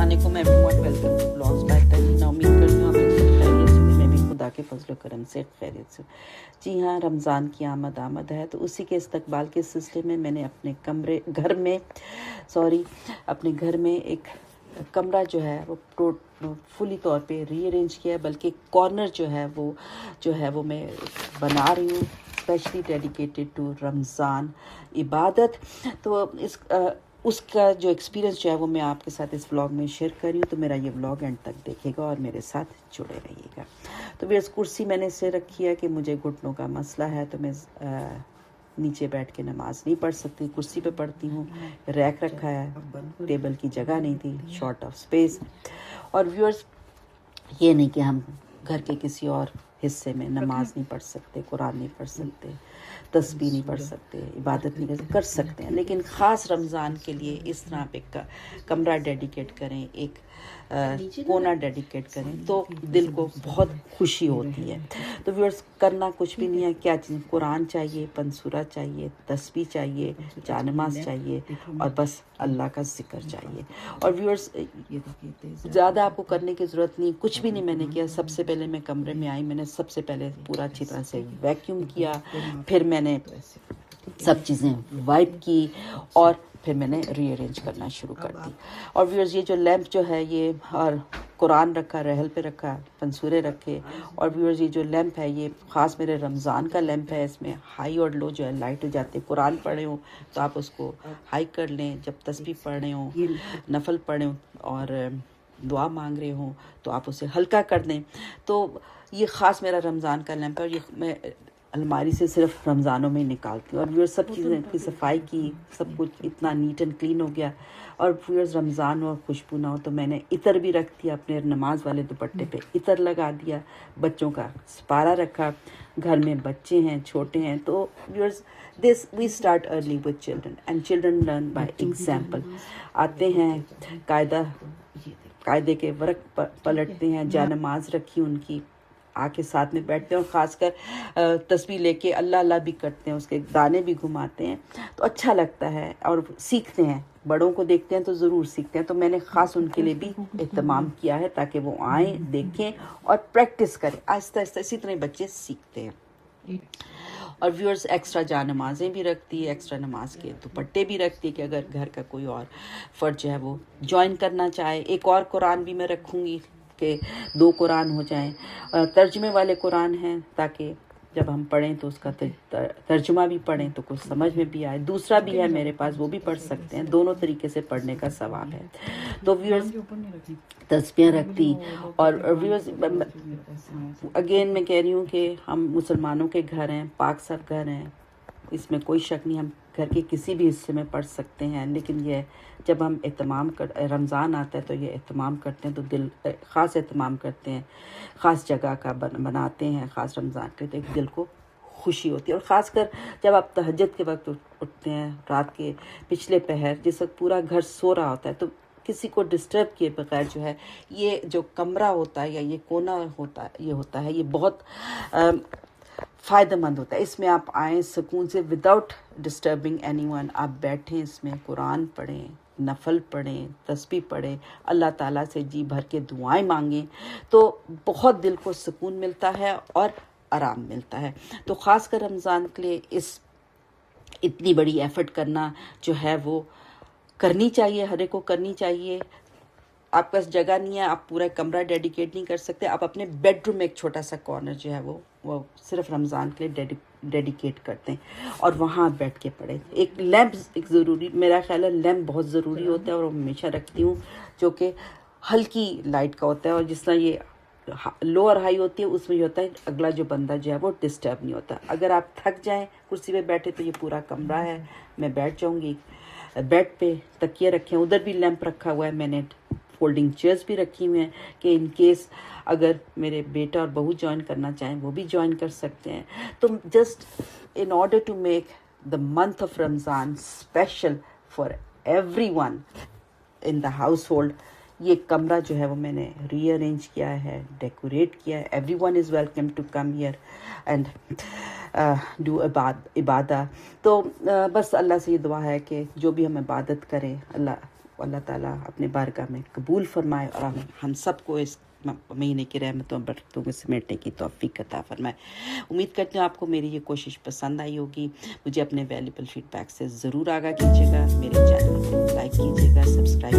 अस्सलामुअलैकुम everyone, welcome to blogs by Tanina. उम्मीद करती हूँ आप खैरियत से, मैं भी खुदा के फजल करम से खैरियत से। जी हाँ, रमज़ान की आमद है, तो उसी के इस्तकबाल के सिलसिले में मैंने अपने अपने घर में एक कमरा जो है वो फुली तौर पे रीअरेंज किया है, बल्कि कॉर्नर जो है वो मैं बना रही हूँ स्पेशली डेडिकेटेड टू रमज़ान इबादत। तो उसका जो एक्सपीरियंस जो है वो मैं आपके साथ इस व्लॉग में शेयर कर रही हूँ। तो मेरा ये व्लॉग एंड तक देखिएगा और मेरे साथ जुड़े रहिएगा। तो फिर कुर्सी मैंने इससे रखी है कि मुझे घुटनों का मसला है, तो मैं नीचे बैठ के नमाज नहीं पढ़ सकती, कुर्सी पे पढ़ती हूँ। रैक रखा है, टेबल की जगह नहीं थी, शॉर्ट ऑफ स्पेस। और व्यूअर्स, ये नहीं कि हम घर के किसी और हिस्से में नमाज नहीं पढ़ सकते, कुरान नहीं पढ़ सकते, तस्बीह नहीं पढ़ सकते, इबादत नहीं कर सकते हैं, लेकिन ख़ास रमज़ान के लिए इस तरह पे कमरा डेडिकेट करें, एक कोना डेडिकेट करें, तो दिल को बहुत खुशी होती है। तो व्यूअर्स, करना कुछ भी नहीं है, क्या चीज़, कुरान चाहिए, पंसूरा चाहिए, तस्बीह चाहिए, जानमाज चाहिए और बस अल्लाह का जिक्र चाहिए। और व्यूअर्स, ज़्यादा आपको करने की ज़रूरत नहीं, कुछ भी नहीं मैंने किया। सबसे पहले मैं कमरे में आई, मैंने सबसे पहले पूरा अच्छी तरह से वैक्यूम किया, फिर मैंने सब चीज़ें वाइप की और फिर मैंने रीअरेंज करना शुरू कर दी। और व्यूअर्स, ये जो लैंप जो है ये, और कुरान रखा, रहल पे रखा, पंसूरे रखे। और व्यूअर्स, ये जो लैंप है ये ख़ास मेरे रमज़ान का लैंप है। इसमें हाई और लो जो है लाइट हो जाती है। कुरान पढ़े हो तो आप उसको हाई कर लें, जब तस्बीह पढ़ रहे हो, नफल पढ़े हो और दुआ मांग रहे हो तो आप उसे हल्का कर दें। तो ये ख़ास मेरा रमज़ान का लैंप है और ये मैं अलमारी से सिर्फ रमज़ानों में निकालती हूँ। और व्यूअर्स, सब चीज़ें की सफाई की, सब कुछ इतना नीट एंड क्लीन हो गया। और व्यूअर्स, रमज़ान और खुशबू ना हो तो मैंने इतर भी रख दिया, अपने नमाज वाले दुपट्टे पे इतर लगा दिया, बच्चों का सिपारा रखा। घर में बच्चे हैं, छोटे हैं, तो viewers, this we start early with children and children learn by example. आते हैं, कायदे के वर्क पलटते हैं, जानमाज रखी उनकी, आके साथ में बैठते हैं और ख़ासकर तस्बीह लेके अल्लाह अल्लाह भी करते हैं, उसके दाने भी घुमाते हैं, तो अच्छा लगता है और सीखते हैं। बड़ों को देखते हैं तो ज़रूर सीखते हैं। तो मैंने ख़ास उनके लिए भी एहतमाम किया है ताकि वो आएँ, देखें और प्रैक्टिस करें। आहिस्ता आहिस्ता इसी तरह बच्चे सीखते हैं। और व्यूअर्स, एक्स्ट्रा जानमाज़ें भी रखती है, एक्स्ट्रा नमाज के दुपट्टे भी रखती है कि अगर घर का कोई और फ़र्द जो है वो ज्वाइन करना चाहे। एक और कुरान भी मैं रखूँगी कि 2 कुरान हो जाएं। तर्जुमे वाले कुरान हैं ताकि जब हम पढ़ें तो उसका तर्जुमा भी पढ़ें तो कुछ समझ में भी आए। दूसरा भी है मेरे पास, वो भी पढ़ सकते हैं। दोनों तरीके से पढ़ने का सवाब है। तो व्यूअर्स, तस्बीह रखती। और व्यूअर्स, अगेन मैं कह रही हूँ कि हम मुसलमानों के घर हैं, पाक साफ घर हैं, इसमें कोई शक नहीं, हम घर के किसी भी हिस्से में पढ़ सकते हैं। लेकिन ये जब हम एहतमाम कर, रमज़ान आता है तो ये एहतमाम करते हैं, तो दिल ख़ास एहतमाम करते हैं, ख़ास जगह का बनाते हैं ख़ास रमज़ान के, तो एक दिल को खुशी होती है। और ख़ासकर जब आप तहज्जुद के वक्त उठते हैं, रात के पिछले पहर, जिस वक्त पूरा घर सो रहा होता है, तो किसी को डिस्टर्ब किए बगैर जो है ये जो कमरा होता है या ये कोना होता है ये बहुत फ़ायदेमंद होता है। इसमें आप आएँ सुकून से, विदाउट डिस्टर्बिंग एनीवन। आप बैठें, इसमें कुरान पढ़ें, नफल पढ़ें, तस्बीह पढ़ें, अल्लाह ताला से जी भर के दुआएं मांगें, तो बहुत दिल को सुकून मिलता है और आराम मिलता है। तो ख़ासकर रमज़ान के लिए इतनी बड़ी एफ़र्ट करना जो है वो करनी चाहिए, हर एक को करनी चाहिए। आपके पास जगह नहीं है, आप पूरा कमरा डेडिकेट नहीं कर सकते, आप अपने बेडरूम में एक छोटा सा कॉर्नर जो है वो सिर्फ रमज़ान के लिए डेडिकेट करते हैं और वहाँ बैठ के पढ़ें। एक लैंप एक ज़रूरी, मेरा ख्याल है लैंप बहुत ज़रूरी होता है और हमेशा रखती हूँ, जो कि हल्की लाइट का होता है। और जिस तरह ये लो और हाई होती है, उसमें ये होता है अगला जो बंदा जो है वो डिस्टर्ब नहीं होता। अगर आप थक जाएँ कुर्सी पे बैठे तो ये पूरा कमरा है, मैं बैठ जाऊँगी। बेड पे तकिए रखे हैं, उधर भी लैंप रखा हुआ है, मैंने फोल्डिंग चेयर्स भी रखी हुई हैं कि इन केस अगर मेरे बेटा और बहू ज्वाइन करना चाहें वो भी ज्वाइन कर सकते हैं। तो just in order to make the month of Ramzan special for everyone in the household, ये कमरा जो है वो मैंने रीअरेंज किया है, डेकोरेट किया है। Everyone is welcome to come here and do इबादा। तो बस अल्लाह से ये दुआ है कि जो भी हम इबादत करें, अल्लाह अल्लाह ताला अपने बारगाह में कबूल फरमाए और हम सबको इस महीने की रहमतों बरकतों को समेटने की तौफीक अता फरमाए। उम्मीद करती हूँ आपको मेरी ये कोशिश पसंद आई होगी। मुझे अपने वैल्यूबल फीडबैक से ज़रूर आगाह कीजिएगा। मेरे चैनल को लाइक कीजिएगा, सब्सक्राइब